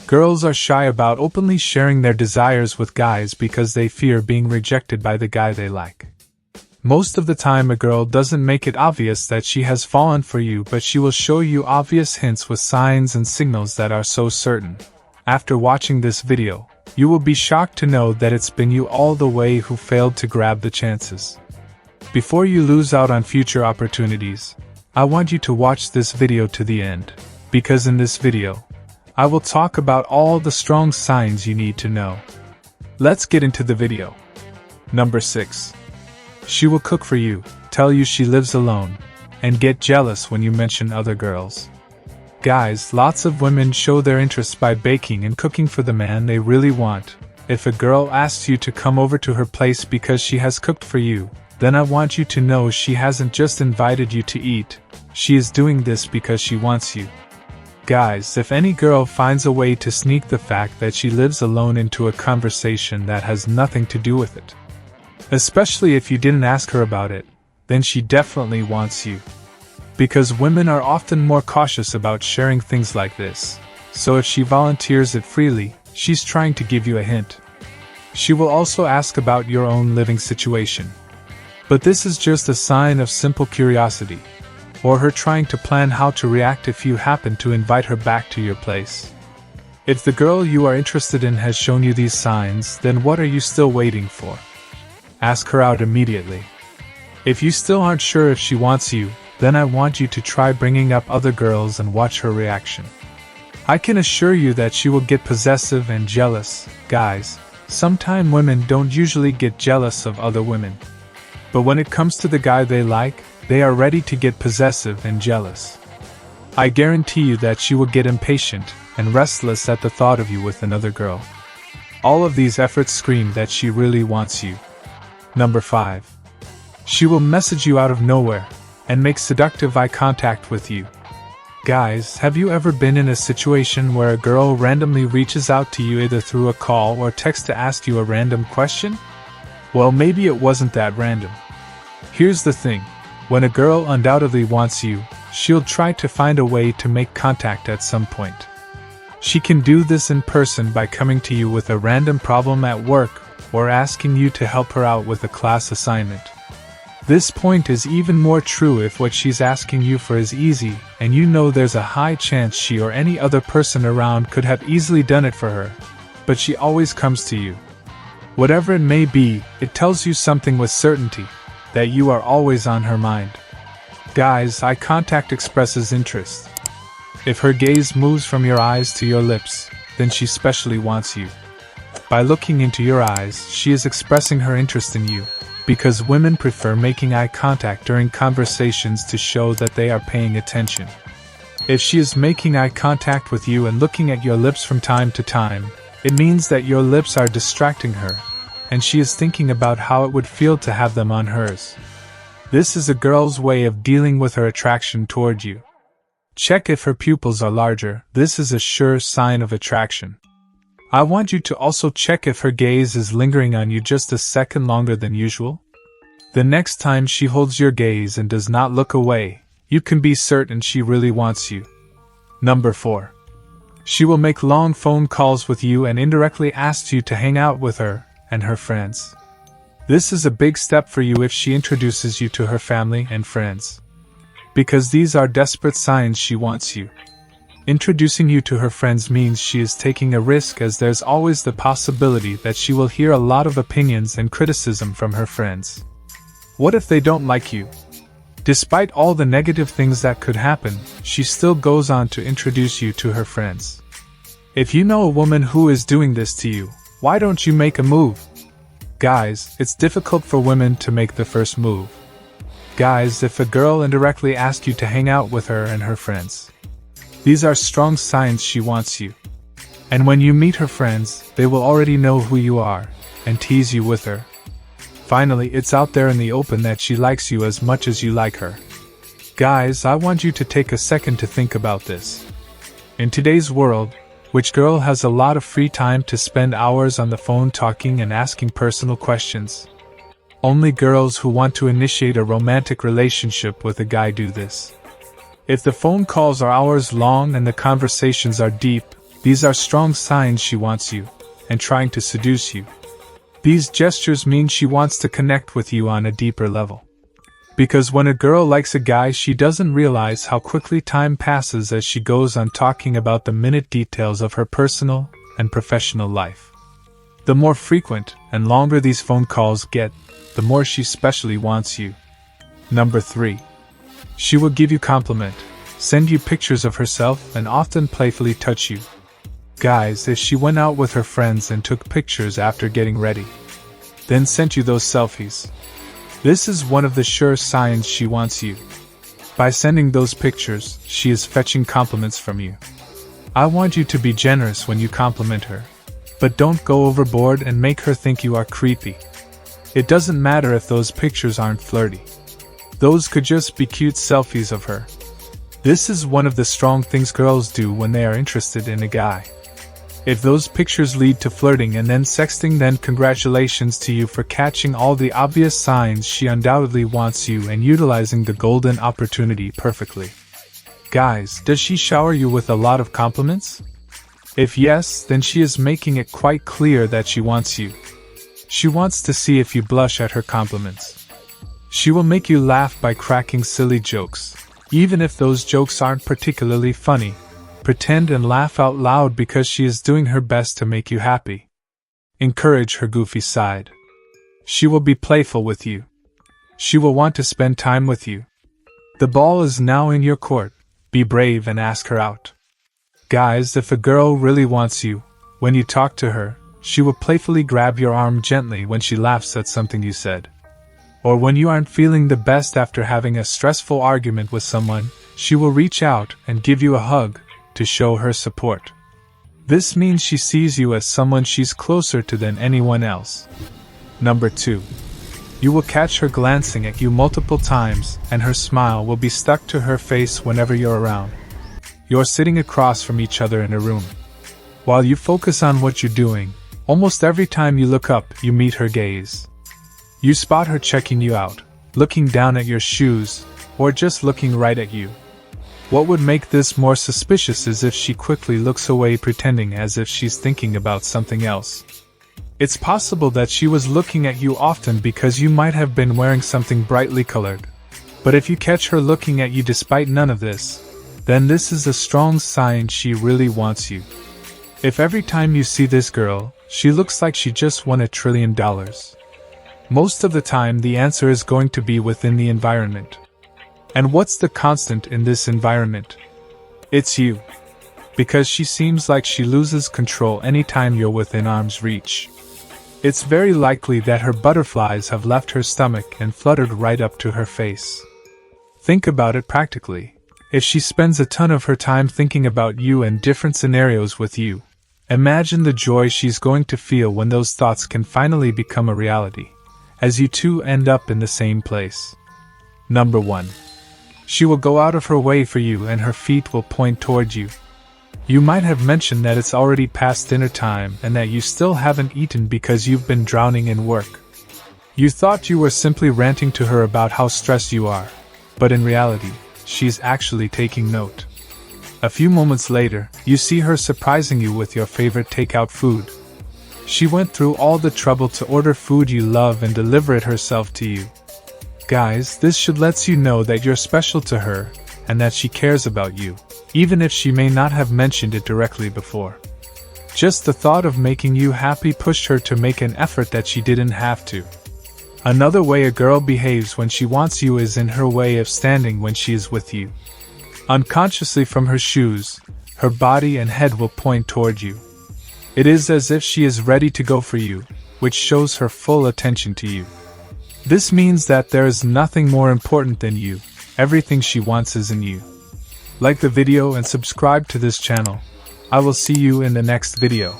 Girls are shy about openly sharing their desires with guys because they fear being rejected by the guy they like. Most of the time a girl doesn't make it obvious that she has fallen for you, but she will show you obvious hints with signs and signals that are so certain. After watching this video, you will be shocked to know that it's been you all the way who failed to grab the chances. Before you lose out on future opportunities, I want you to watch this video to the end, because in this video, I will talk about all the strong signs you need to know. Let's get into the video. Number 6. She will cook for you, tell you she lives alone, and get jealous when you mention other girls. Guys, lots of women show their interest by baking and cooking for the man they really want. If a girl asks you to come over to her place because she has cooked for you, then I want you to know she hasn't just invited you to eat, she is doing this because she wants you. Guys, if any girl finds a way to sneak the fact that she lives alone into a conversation that has nothing to do with it, especially if you didn't ask her about it, then she definitely wants you. Because women are often more cautious about sharing things like this, so if she volunteers it freely, she's trying to give you a hint. She will also ask about your own living situation. But this is just a sign of simple curiosity, or her trying to plan how to react if you happen to invite her back to your place. If the girl you are interested in has shown you these signs, then what are you still waiting for? Ask her out immediately. If you still aren't sure if she wants you, then I want you to try bringing up other girls and watch her reaction. I can assure you that she will get possessive and jealous. Guys, sometimes women don't usually get jealous of other women. But when it comes to the guy they like, they are ready to get possessive and jealous. I guarantee you that she will get impatient and restless at the thought of you with another girl. All of these efforts scream that she really wants you. Number 5. She will message you out of nowhere and make seductive eye contact with you. Guys, have you ever been in a situation where a girl randomly reaches out to you either through a call or text to ask you a random question? Well, maybe it wasn't that random. Here's the thing. When a girl undoubtedly wants you, she'll try to find a way to make contact at some point. She can do this in person by coming to you with a random problem at work or asking you to help her out with a class assignment. This point is even more true if what she's asking you for is easy, and you know there's a high chance she or any other person around could have easily done it for her, but she always comes to you. Whatever it may be, it tells you something with certainty, that you are always on her mind. Guys, eye contact expresses interest. If her gaze moves from your eyes to your lips, then she specially wants you. By looking into your eyes, she is expressing her interest in you, because women prefer making eye contact during conversations to show that they are paying attention. If she is making eye contact with you and looking at your lips from time to time, it means that your lips are distracting her, and she is thinking about how it would feel to have them on hers. This is a girl's way of dealing with her attraction toward you. Check if her pupils are larger. This is a sure sign of attraction. I want you to also check if her gaze is lingering on you just a second longer than usual. The next time she holds your gaze and does not look away, you can be certain she really wants you. Number 4. She will make long phone calls with you and indirectly asks you to hang out with her and her friends. This is a big step for you if she introduces you to her family and friends, because these are desperate signs she wants you. Introducing you to her friends means she is taking a risk, as there's always the possibility that she will hear a lot of opinions and criticism from her friends. What if they don't like you? Despite all the negative things that could happen, she still goes on to introduce you to her friends. If you know a woman who is doing this to you, why don't you make a move? Guys, it's difficult for women to make the first move. Guys, if a girl indirectly asks you to hang out with her and her friends, these are strong signs she wants you. And when you meet her friends, they will already know who you are, and tease you with her. Finally, it's out there in the open that she likes you as much as you like her. Guys, I want you to take a second to think about this. In today's world, which girl has a lot of free time to spend hours on the phone talking and asking personal questions? Only girls who want to initiate a romantic relationship with a guy do this. If the phone calls are hours long and the conversations are deep, These are strong signs she wants you, and trying to seduce you. These gestures mean she wants to connect with you on a deeper level. Because when a girl likes a guy, she doesn't realize how quickly time passes as she goes on talking about the minute details of her personal and professional life. The more frequent and longer these phone calls get, the more she specially wants you. Number 3. She will give you compliment, send you pictures of herself, and often playfully touch you. Guys, if she went out with her friends and took pictures after getting ready, then sent you those selfies, this is one of the sure signs she wants you. By sending those pictures, she is fetching compliments from you. I want you to be generous when you compliment her, but don't go overboard and make her think you are creepy. It doesn't matter if those pictures aren't flirty. Those could just be cute selfies of her. This is one of the strong things girls do when they are interested in a guy. If those pictures lead to flirting and then sexting, then congratulations to you for catching all the obvious signs. She undoubtedly wants you and utilizing the golden opportunity perfectly. Guys, does she shower you with a lot of compliments? If yes, then she is making it quite clear that she wants you. She wants to see if you blush at her compliments. She will make you laugh by cracking silly jokes. Even if those jokes aren't particularly funny, pretend and laugh out loud because she is doing her best to make you happy. Encourage her goofy side. She will be playful with you. She will want to spend time with you. The ball is now in your court. Be brave and ask her out. Guys, if a girl really wants you, when you talk to her, she will playfully grab your arm gently when she laughs at something you said. Or when you aren't feeling the best after having a stressful argument with someone, she will reach out and give you a hug to show her support. This means she sees you as someone she's closer to than anyone else. Number 2. You will catch her glancing at you multiple times, and her smile will be stuck to her face whenever you're around. You're sitting across from each other in a room. While you focus on what you're doing, almost every time you look up, you meet her gaze. You spot her checking you out, looking down at your shoes, or just looking right at you. What would make this more suspicious is if she quickly looks away, pretending as if she's thinking about something else. It's possible that she was looking at you often because you might have been wearing something brightly colored. But if you catch her looking at you despite none of this, then this is a strong sign she really wants you. If every time you see this girl, she looks like she just won $1 trillion, most of the time the answer is going to be within the environment. And what's the constant in this environment? It's you. Because she seems like she loses control anytime you're within arm's reach. It's very likely that her butterflies have left her stomach and fluttered right up to her face. Think about it practically. If she spends a ton of her time thinking about you and different scenarios with you, imagine the joy she's going to feel when those thoughts can finally become a reality, as you two end up in the same place. Number 1. She will go out of her way for you and her feet will point toward you. You might have mentioned that it's already past dinner time and that you still haven't eaten because you've been drowning in work. You thought you were simply ranting to her about how stressed you are, but in reality, she's actually taking note. A few moments later, you see her surprising you with your favorite takeout food. She went through all the trouble to order food you love and deliver it herself to you. Guys, this should let you know that you're special to her and that she cares about you, even if she may not have mentioned it directly before. Just the thought of making you happy pushed her to make an effort that she didn't have to. Another way a girl behaves when she wants you is in her way of standing when she is with you. Unconsciously from her shoes, her body and head will point toward you. It is as if she is ready to go for you, which shows her full attention to you. This means that there is nothing more important than you. Everything she wants is in you. Like the video and subscribe to this channel. I will see you in the next video.